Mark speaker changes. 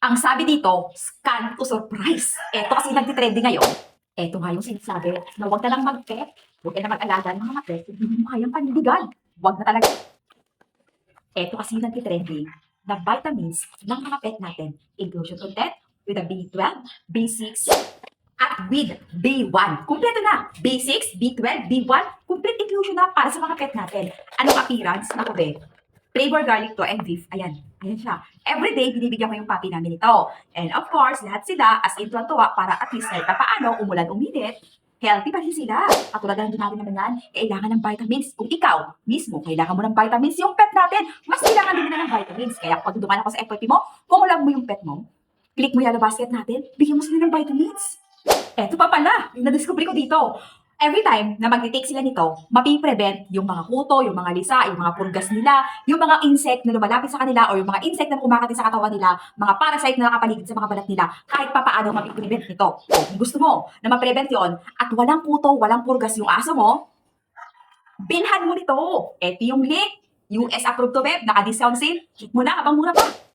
Speaker 1: Ang sabi dito, scan to surprise. Eto kasi nagtitrending ngayon. Eto nga yung sinasabi na huwag na lang mag-pet. Huwag ka na mag-alaga ng mga pet. Hindi mo kayang panindigan. Huwag na talaga. Eto kasi yung nagtitrending na vitamins ng mga pet natin. Inclusion content with a B12, B6, at with B1. Kumpleto na. B6, B12, B1, complete inclusion na para sa mga pet natin. Anong appearance? Naku be, flavor garlic to and beef. Ayan. Ayan siya. Everyday, binibigyan ko yung puppy namin ito. And of course, lahat sila as in tuwa para at least kahit paano, umulan, uminit, healthy pa rin sila. Katulad na natin naman yan, kailangan ng vitamins. Kung ikaw mismo, kailangan mo ng vitamins, yung pet natin, mas kailangan din nila ng vitamins. Kaya kapag dumaan ako sa FYP mo, kung ulam mo yung pet mo, click mo yung basket natin, bigyan mo sila ng vitamins. Eto pa pala, yung na-discover ko dito. Every time na mag-take sila nito, mapiprevent yung mga kuto, yung mga lisa, yung mga purgas nila, yung mga insect na lumalapit sa kanila, o yung mga insect na kumakati sa katawan nila, mga parasite na nakapaligid sa mga balat nila, kahit pa paano mapiprevent nito. O, kung gusto mo na ma-prevent yon at walang kuto, walang purgas yung aso mo, bilhan mo nito. Eto yung link, US approved to web, naka-discount sale, check mo na habang mura pa.